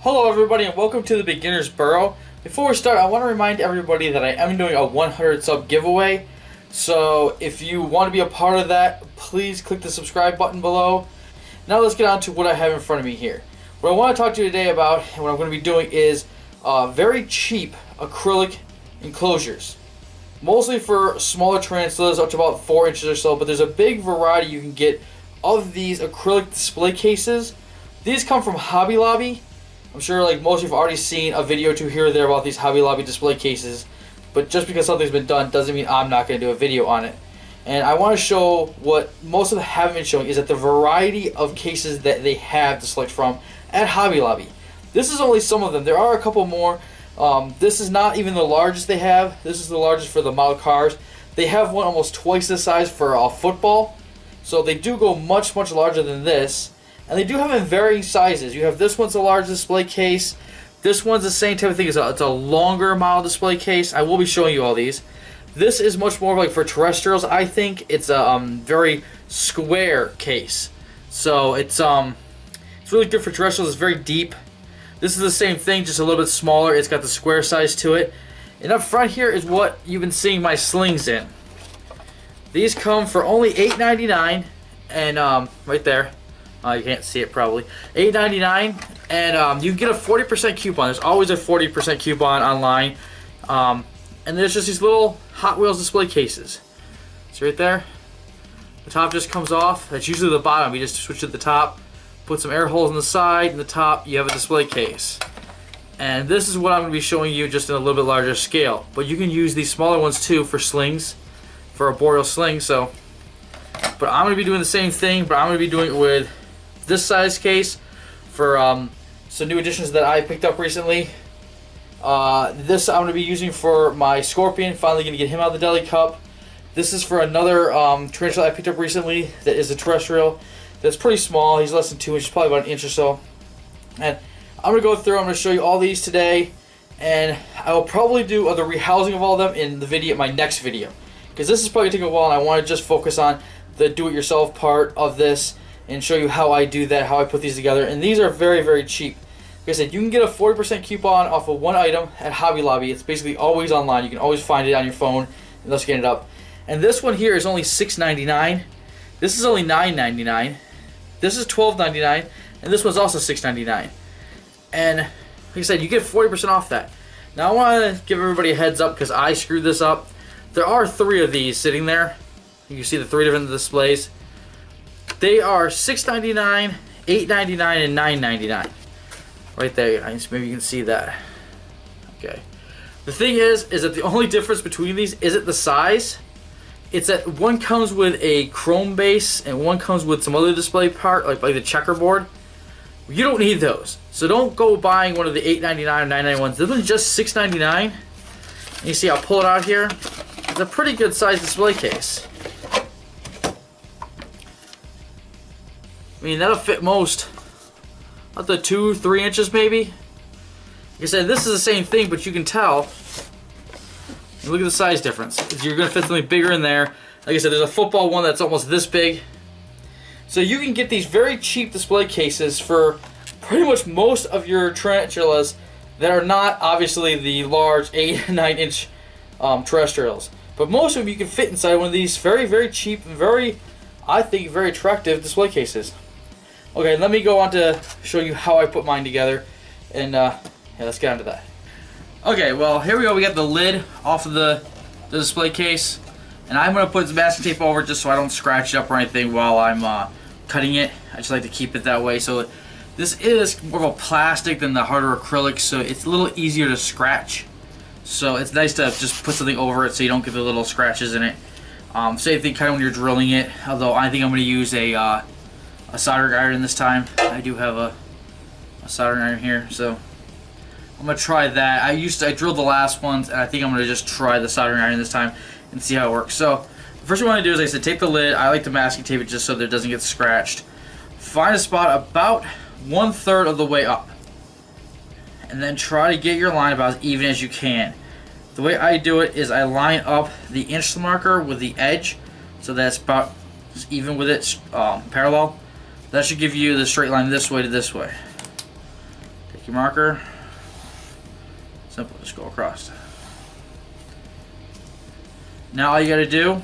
Hello everybody and welcome to the Beginner's Burrow. Before we start, I want to remind everybody that I am doing a 100 sub giveaway. So if you want to be a part of that, please click the subscribe button below. Now let's get on to what I have in front of me here. What I want to talk to you today about and what I'm going to be doing is very cheap acrylic enclosures. Mostly for smaller tarantulas up to about 4 inches or so, but there's a big variety you can get of these acrylic display cases. These come from Hobby Lobby. I'm sure like most of you have already seen a video or two here or there about these Hobby Lobby display cases, but just because something's been done doesn't mean I'm not going to do a video on it. And I want to show what most of them haven't been showing is that the variety of cases that they have to select from at Hobby Lobby. This is only some of them. There are a couple more. This is not even the largest they have. This is the largest for the model cars. They have one almost twice the size for a football. So they do go much larger than this. And they do have in varying sizes. You have this one's a large display case. This one's the same type of thing. It's a longer model display case. I will be showing you all these. This is much more like for terrestrials, I think. It's a very square case. So it's really good for terrestrials. It's very deep. This is the same thing, just a little bit smaller. It's got the square size to it. And up front here is what you've been seeing my slings in. These come for only $8.99, and right there. You can't see it probably. $8.99, and you can get a 40% coupon. There's always a 40% coupon online. And there's just these little Hot Wheels display cases. See right there? The top just comes off. That's usually the bottom. You just switch to the top, put some air holes on the side, and the top you have a display case. And this is what I'm going to be showing you just in a little bit larger scale. But you can use these smaller ones too for slings, for arboreal slings. So, but I'm going to be doing the same thing, but I'm going to be doing it with this size case for some new additions that I picked up recently. This I'm going to be using for my scorpion. Finally going to get him out of the deli cup. This is for another tarantula I picked up recently that is a terrestrial. That's pretty small. He's less than 2 inches, probably about an inch or so. And I'm going to go through. I'm going to show you all these today, and I will probably do the rehousing of all of them in the video, my next video, because this is probably taking a while, and I want to just focus on the do-it-yourself part of this and show you how I do that, how I put these together. And these are very cheap. Like I said, you can get a 40% coupon off of one item at Hobby Lobby. It's basically always online. You can always find it on your phone and thus get it up. And this one here is only $6.99. This is only $9.99. This is $12.99. And this one's also $6.99. And like I said, you get 40% off that. Now I want to give everybody a heads up because I screwed this up. There are 3 of these sitting there. You can see the 3 different displays. They are $6.99, $8.99, and $9.99. Right there, guys. Maybe you can see that. Okay. The thing is that the only difference between these isn't the size. It's that one comes with a chrome base and one comes with some other display part, like the checkerboard. You don't need those. So don't go buying one of the $8.99 or $9.99 ones. This one's just $6.99. And you see, I'll pull it out here. It's a pretty good size display case. I mean, that'll fit most up to 2-3 inches maybe. Like I said, this is the same thing, but you can tell. Look at the size difference. You're going to fit something bigger in there. Like I said, there's a football one that's almost this big. So you can get these very cheap display cases for pretty much most of your tarantulas that are not obviously the large 8-9 inch terrestrials. But most of them you can fit inside one of these very cheap and I think very attractive display cases. Okay, let me go on to show you how I put mine together, and yeah, let's get on to that. Okay, well here we go. We got the lid off of the display case, and I'm going to put some masking tape over it just so I don't scratch it up or anything while I'm cutting it. I just like to keep it that way. So this is more of a plastic than the harder acrylic, so it's a little easier to scratch. So it's nice to just put something over it so you don't get the little scratches in it. Same thing kind of when you're drilling it, although I think I'm going to use a soldering iron this time. I do have a soldering iron here, so I'm going to try that. I drilled the last ones, and I think I'm going to just try the soldering iron this time and see how it works. So the first thing I want to do is, like I said, take the lid. I like to masking tape it just so that it doesn't get scratched. Find a spot about 1/3 of the way up, and then try to get your line about as even as you can. The way I do it is I line up the inch marker with the edge, so that's about even with it, parallel. That should give you the straight line this way to this way. Take your marker. Simple, just go across. Now all you gotta do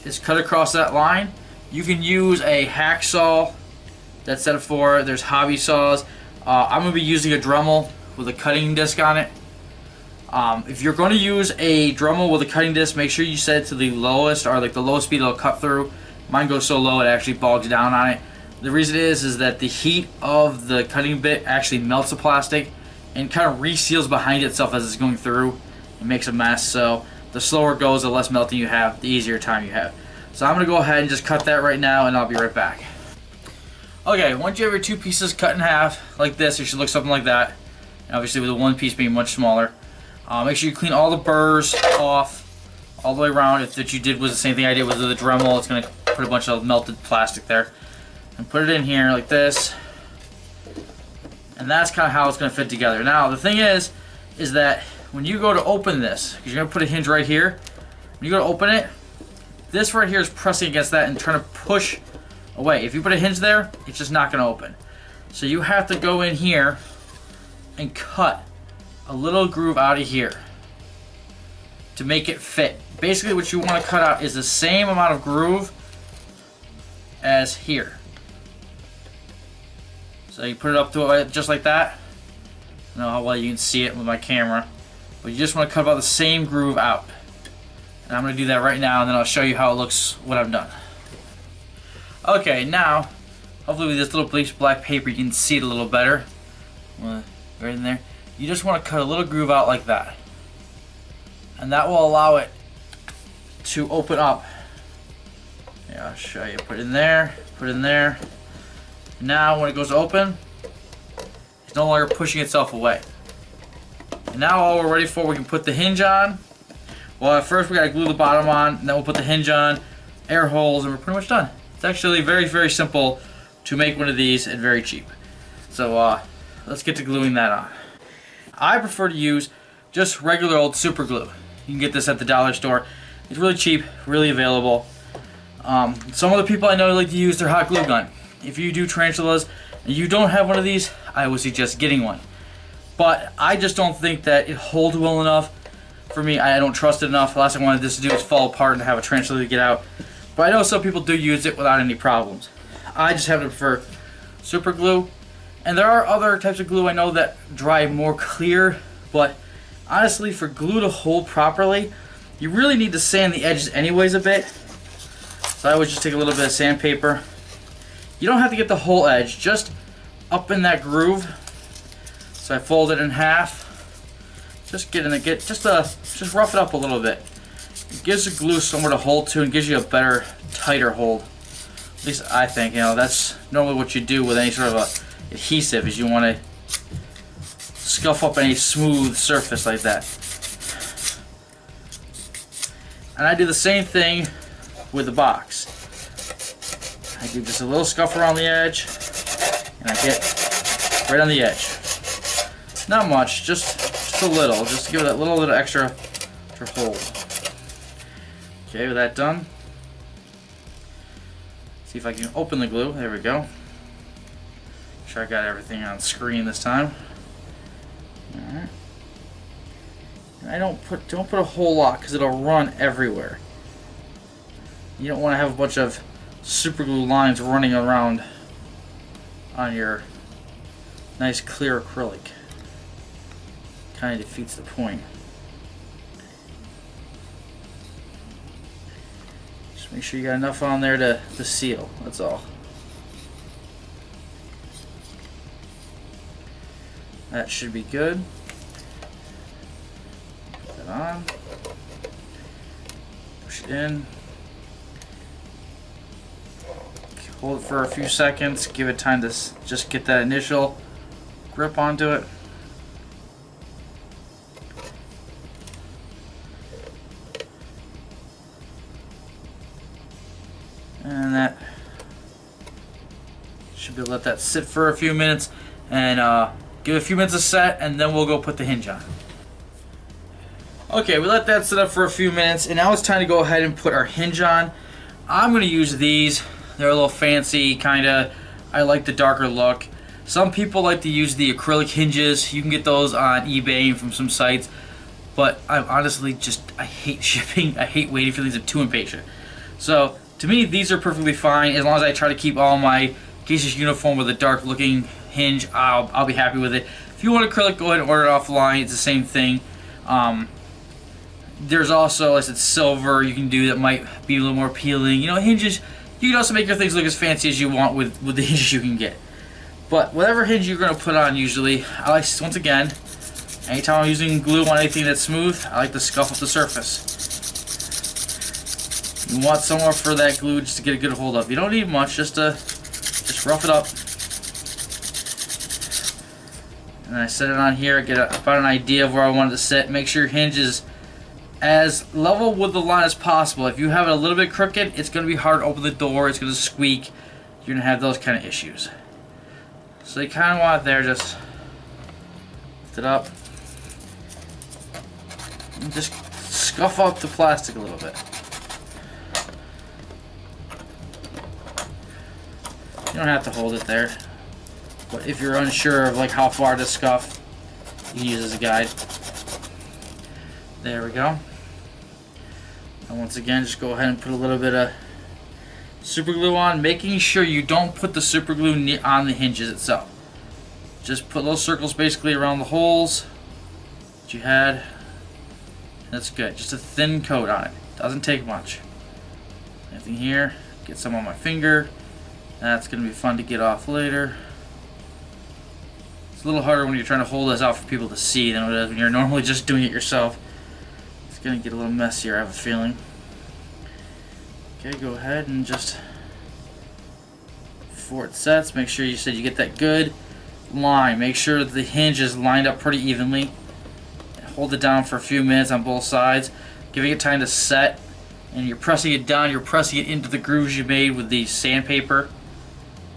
is cut across that line. You can use a hacksaw that's set for. There's hobby saws. I'm gonna be using a Dremel with a cutting disc on it. If you're going to use a Dremel with a cutting disc, make sure you set it to the lowest, or like the lowest speed it'll cut through. Mine goes so low it actually bogs down on it. The reason is that the heat of the cutting bit actually melts the plastic and kind of reseals behind itself as it's going through. It makes a mess. So the slower it goes, the less melting you have, the easier time you have. So I'm going to go ahead and just cut that right now, and I'll be right back. Okay, once you have your two pieces cut in half like this, it should look something like that. And obviously with the one piece being much smaller. Make sure you clean all the burrs off all the way around. If what you did was the same thing I did with the Dremel, it's going to put a bunch of melted plastic there. And put it in here like this. And that's kind of how it's going to fit together. Now the thing is that when you go to open this, because you're going to put a hinge right here, when you go to open it, this right here is pressing against that and trying to push away. If you put a hinge there, it's just not going to open. So you have to go in here and cut a little groove out of here to make it fit. Basically what you want to cut out is the same amount of groove as here. So you put it up to it just like that. I don't know how well you can see it with my camera, but you just want to cut about the same groove out. And I'm going to do that right now, and then I'll show you how it looks when I'm done. Okay, now hopefully with this little bleached black paper you can see it a little better. Right in there. You just want to cut a little groove out like that, and that will allow it to open up. Yeah, I'll show you. Put it in there, put it in there. Now when it goes open, it's no longer pushing itself away. And now all we're ready for, we can put the hinge on. Well, at first we gotta glue the bottom on, and then we'll put the hinge on, air holes, and we're pretty much done. It's actually very, very simple to make one of these, and very cheap. So let's get to gluing that on. I prefer to use just regular old super glue. You can get this at the dollar store. It's really cheap, really available. Some other people I know like to use their hot glue gun. If you do tarantulas and you don't have one of these, I would suggest getting one. But I just don't think that it holds well enough for me. I don't trust it enough. The last thing I wanted this to do is fall apart and have a tarantula to get out. But I know some people do use it without any problems. I just happen to prefer super glue. And there are other types of glue I know that dry more clear, but honestly, for glue to hold properly, you really need to sand the edges anyways a bit. So I would just take a little bit of sandpaper. You don't have to get the whole edge, just up in that groove. So I fold it in half. Just just rough it up a little bit. It gives the glue somewhere to hold to and gives you a better, tighter hold. At least I think, that's normally what you do with any sort of a adhesive, is you want to scuff up any smooth surface like that. And I do the same thing with the box. I do just a little scuff around the edge, and I get right on the edge. Not much, just a little, just to give it that little extra hold. Okay, with that done, see if I can open the glue. There we go. Make sure I got everything on screen this time. All right. And I don't put a whole lot because it'll run everywhere. You don't want to have a bunch of super glue lines running around on your nice clear acrylic. Kind of defeats the point. Just make sure you got enough on there to seal, that's all. That should be good. Put that on. Push it in. Hold it for a few seconds, give it time to just get that initial grip onto it. And that should be able to let that sit for a few minutes, and give it a few minutes to set, and then we'll go put the hinge on. Okay, we let that sit up for a few minutes, and now it's time to go ahead and put our hinge on. I'm going to use these. They're a little fancy, kinda. I like the darker look. Some people like to use the acrylic hinges. You can get those on eBay and from some sites. But I honestly I hate shipping. I hate waiting for things. I'm too impatient. So to me, these are perfectly fine as long as I try to keep all my cases uniform with a dark looking hinge. I'll be happy with it. If you want acrylic, go ahead and order it offline. It's the same thing. There's also, as it's silver, you can do that might be a little more appealing. You know, hinges. You can also make your things look as fancy as you want with the hinges you can get. But whatever hinge you're going to put on, usually, I like, once again, anytime I'm using glue on anything that's smooth, I like to scuff up the surface. You want somewhere for that glue just to get a good hold of. You don't need much, just rough it up. And I set it on here, get about an idea of where I want it to sit. Make sure your hinge is as level with the line as possible. If you have it a little bit crooked, it's going to be hard to open the door, it's going to squeak. You're going to have those kind of issues. So you kind of want it there, just lift it up. And just scuff up the plastic a little bit. You don't have to hold it there. But if you're unsure of like how far to scuff, you can use it as a guide. There we go. And once again, just go ahead and put a little bit of super glue on, making sure you don't put the super glue on the hinges itself. Just put little circles basically around the holes that you had. That's good. Just a thin coat on it. Doesn't take much. Anything here, get some on my finger. That's going to be fun to get off later. It's a little harder when you're trying to hold this out for people to see than it is when you're normally just doing it yourself. It's going to get a little messier, I have a feeling. Okay, go ahead and just, before it sets, make sure you get that good line. Make sure that the hinge is lined up pretty evenly. Hold it down for a few minutes on both sides, giving it time to set. And you're pressing it down, you're pressing it into the grooves you made with the sandpaper.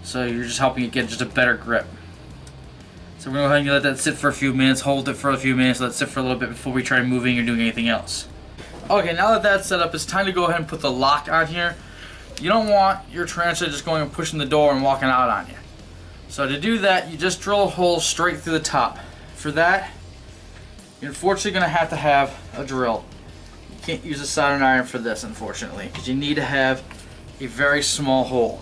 So you're just helping it get just a better grip. So we're going to go ahead and let that sit for a few minutes, hold it for a few minutes, let it sit for a little bit before we try moving or doing anything else. Okay, now that that's set up, it's time to go ahead and put the lock on here. You don't want your tarantula just going and pushing the door and walking out on you. So to do that, you just drill a hole straight through the top. For that, you're unfortunately going to have a drill. You can't use a soldering iron for this, unfortunately, because you need to have a very small hole.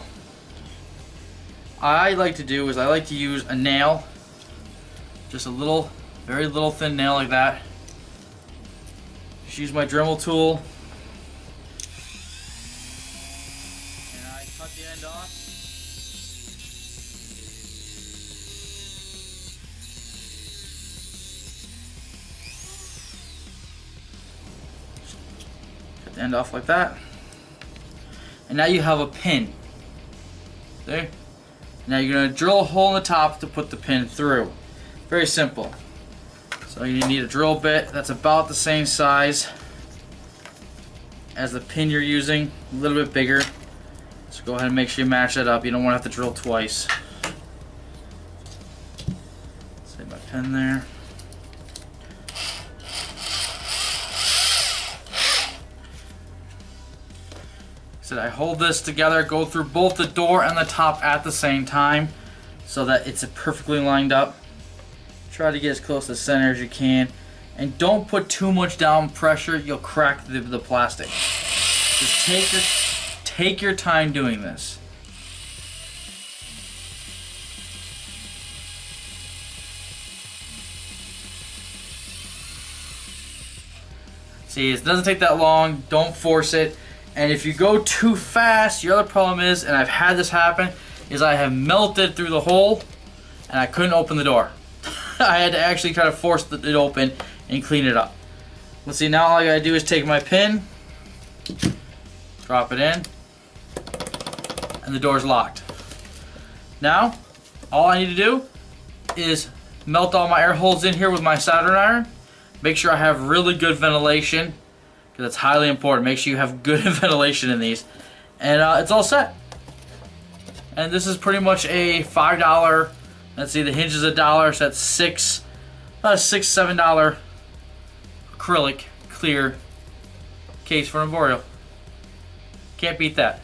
I like to use a nail, just a little, very little thin nail like that. Just use my dremel tool, and I cut the end off. Cut the end off like that, and now you have a pin. See? Now you're going to drill a hole in the top to put the pin through. Very simple. So you need a drill bit that's about the same size as the pin you're using, a little bit bigger. So go ahead and make sure you match that up. You don't want to have to drill twice. Save my pin there. So I hold this together, go through both the door and the top at the same time so that it's perfectly lined up. Try to get as close to the center as you can, and don't put too much down pressure, you'll crack the plastic. Just take your time doing this. See, it doesn't take that long, don't force it. And if you go too fast, your other problem is, and I've had this happen, is I have melted through the hole and I couldn't open the door. I had to actually try to force it open and clean it up. Let's see, now all I gotta do is take my pin, drop it in, and the door's locked. Now, all I need to do is melt all my air holes in here with my soldering iron. Make sure I have really good ventilation, because it's highly important. Make sure you have good ventilation in these. And it's all set. And this is pretty much a $5, let's see, the hinge is $1, so that's about a $6, $7 acrylic clear case for an arboreal. Can't beat that.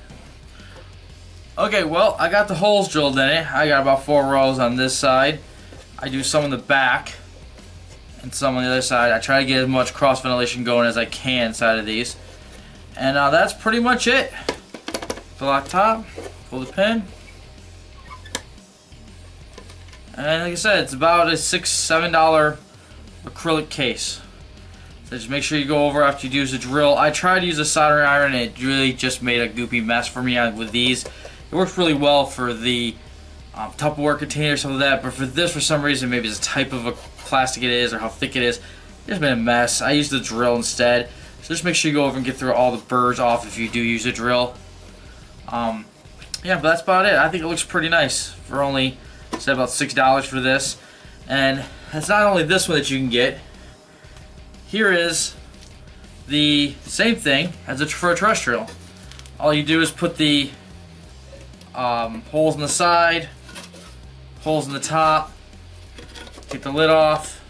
Okay, well, I got the holes drilled in it. I got about 4 rows on this side. I do some in the back and some on the other side. I try to get as much cross ventilation going as I can inside of these. And that's pretty much it. Block top, pull the pin. And like I said, it's about a $6-7 acrylic case. So just make sure you go over after you use the drill. I tried to use a soldering iron and it really just made a goopy mess for me with these. It works really well for the Tupperware container, some of that, but for this, for some reason, maybe it's the type of a plastic it is or how thick it is, it just made a mess. I used the drill instead. So just make sure you go over and get through all the burrs off if you do use a drill. Yeah, but that's about it. I think it looks pretty nice for only, say, about $6 for this. And it's not only this one that you can get. Here is the same thing as for a terrestrial. All you do is put the holes in the side, holes in the top, take the lid off.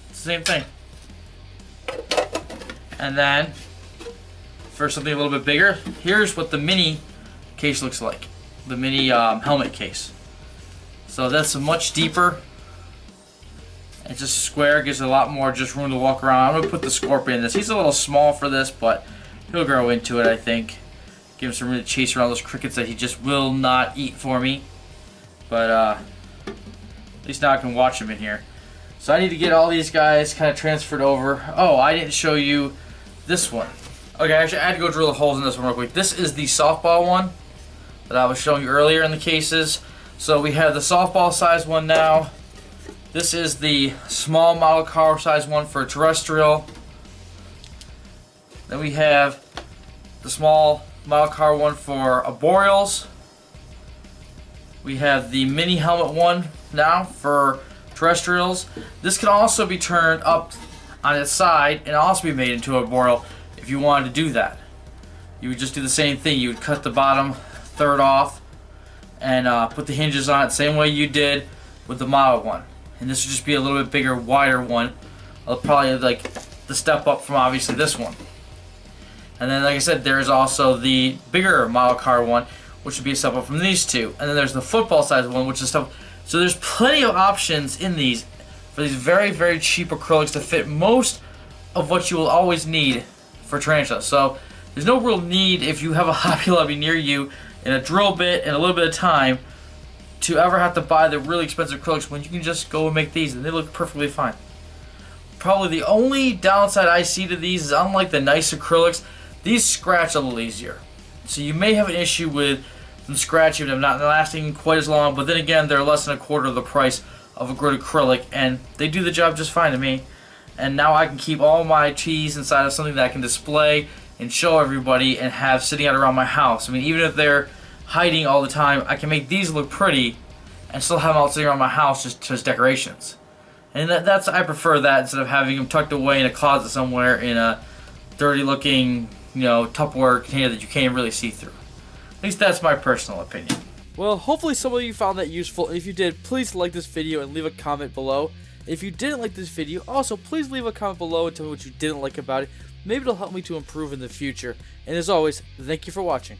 It's the same thing. And then, for something a little bit bigger, here's what the mini case looks like. The mini helmet case. So that's much deeper. It's just square, gives it a lot more just room to walk around. I'm going to put the scorpion in this. He's a little small for this, but he'll grow into it, I think. Give him some room to chase around those crickets that he just will not eat for me. But at least now I can watch him in here. So I need to get all these guys kind of transferred over. Oh, I didn't show you this one. Okay, actually I had to go drill the holes in this one real quick. This is the softball one that I was showing you earlier in the cases. So we have the softball size one now. This is the small model car size one for terrestrial. Then we have the small model car one for arboreals. We have the mini helmet one now for terrestrials. This can also be turned up on its side and also be made into a arboreal if you wanted to do that. You would just do the same thing. You would cut the bottom third off and put the hinges on it, same way you did with the model one. And this would just be a little bit bigger, wider one. Probably like the step up from obviously this one. And then, like I said, there's also the bigger model car one, which would be a step up from these two. And then there's the football size one, which is stuff. So there's plenty of options in these for these very, very cheap acrylics to fit most of what you will always need for tarantulas. So there's no real need if you have a Hobby Lobby near you and a drill bit and a little bit of time to ever have to buy the really expensive acrylics when you can just go and make these and they look perfectly fine. Probably the only downside I see to these is, unlike the nice acrylics, these scratch a little easier. So you may have an issue with them scratching, them not lasting quite as long, but then again, they're less than a quarter of the price of a good acrylic, and they do the job just fine to me. And now I can keep all my cheese inside of something that I can display and show everybody and have sitting out around my house. I mean, even if they're hiding all the time, I can make these look pretty and still have them all sitting around my house just as decorations. And that's I prefer that instead of having them tucked away in a closet somewhere in a dirty looking, Tupperware container that you can't really see through. At least that's my personal opinion. Well, hopefully some of you found that useful, and if you did, please like this video and leave a comment below. If you didn't like this video, also please leave a comment below and tell me what you didn't like about it. Maybe it'll help me to improve in the future. And as always, thank you for watching.